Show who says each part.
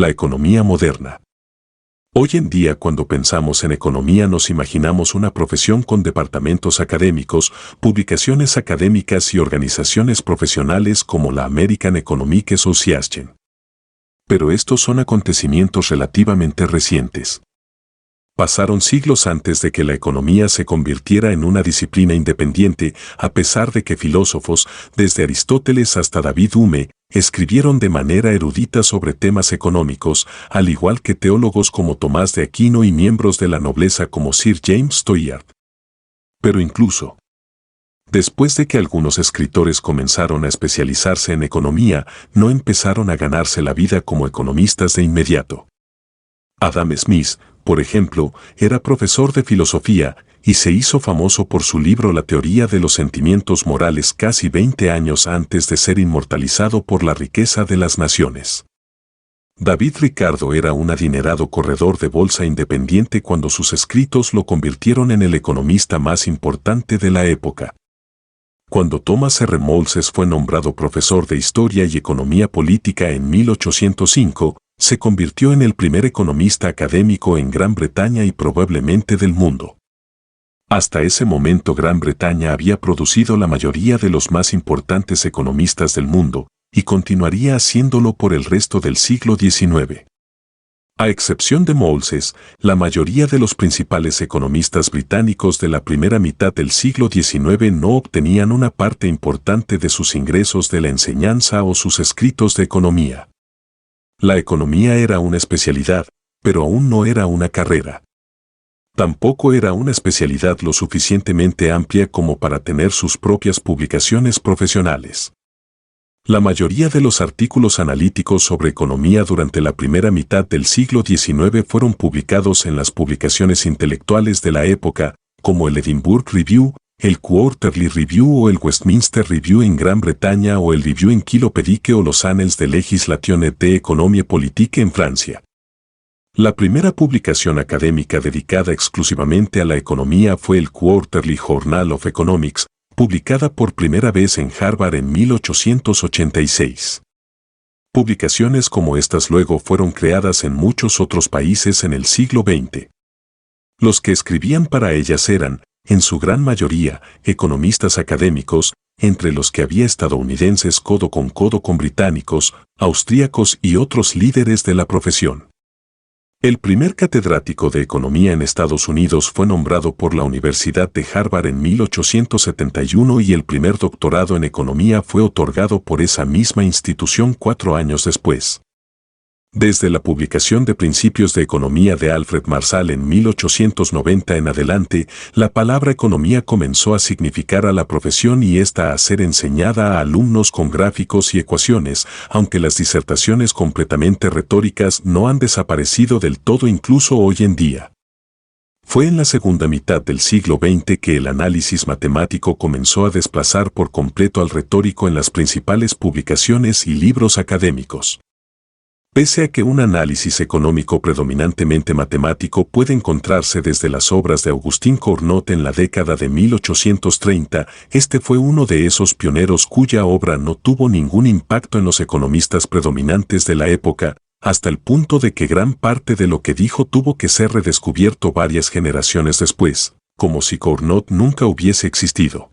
Speaker 1: La economía moderna. Hoy en día, cuando pensamos en economía, nos imaginamos una profesión con departamentos académicos, publicaciones académicas y organizaciones profesionales como la American Economic Association. Pero estos son acontecimientos relativamente recientes. Pasaron siglos antes de que la economía se convirtiera en una disciplina independiente, a pesar de que filósofos, desde Aristóteles hasta David Hume, escribieron de manera erudita sobre temas económicos, al igual que teólogos como Tomás de Aquino y miembros de la nobleza como Sir James Toyard. Pero incluso después de que algunos escritores comenzaron a especializarse en economía, no empezaron a ganarse la vida como economistas de inmediato. Adam Smith, por ejemplo, era profesor de filosofía y se hizo famoso por su libro La teoría de los sentimientos morales casi 20 años antes de ser inmortalizado por la riqueza de las naciones. David Ricardo era un adinerado corredor de bolsa independiente cuando sus escritos lo convirtieron en el economista más importante de la época. Cuando Thomas R. Malthus fue nombrado profesor de Historia y Economía Política en 1805, se convirtió en el primer economista académico en Gran Bretaña y probablemente del mundo. Hasta ese momento Gran Bretaña había producido la mayoría de los más importantes economistas del mundo, y continuaría haciéndolo por el resto del siglo XIX. A excepción de Malthus, la mayoría de los principales economistas británicos de la primera mitad del siglo XIX no obtenían una parte importante de sus ingresos de la enseñanza o sus escritos de economía. La economía era una especialidad, pero aún no era una carrera. Tampoco era una especialidad lo suficientemente amplia como para tener sus propias publicaciones profesionales. La mayoría de los artículos analíticos sobre economía durante la primera mitad del siglo XIX fueron publicados en las publicaciones intelectuales de la época, como el Edinburgh Review, el Quarterly Review o el Westminster Review en Gran Bretaña o el Review Encyclopédique o los Annales de Legislation et d'Economie Politique en Francia. La primera publicación académica dedicada exclusivamente a la economía fue el Quarterly Journal of Economics, publicada por primera vez en Harvard en 1886. Publicaciones como estas luego fueron creadas en muchos otros países en el siglo XX. Los que escribían para ellas eran, en su gran mayoría, economistas académicos, entre los que había estadounidenses codo con británicos, austríacos y otros líderes de la profesión. El primer catedrático de economía en Estados Unidos fue nombrado por la Universidad de Harvard en 1871 y el primer doctorado en economía fue otorgado por esa misma institución 4 años después. Desde la publicación de Principios de Economía de Alfred Marshall en 1890 en adelante, la palabra economía comenzó a significar a la profesión y esta a ser enseñada a alumnos con gráficos y ecuaciones, aunque las disertaciones completamente retóricas no han desaparecido del todo incluso hoy en día. Fue en la segunda mitad del siglo XX que el análisis matemático comenzó a desplazar por completo al retórico en las principales publicaciones y libros académicos. Pese a que un análisis económico predominantemente matemático puede encontrarse desde las obras de Agustín Cournot en la década de 1830, este fue uno de esos pioneros cuya obra no tuvo ningún impacto en los economistas predominantes de la época, hasta el punto de que gran parte de lo que dijo tuvo que ser redescubierto varias generaciones después, como si Cournot nunca hubiese existido.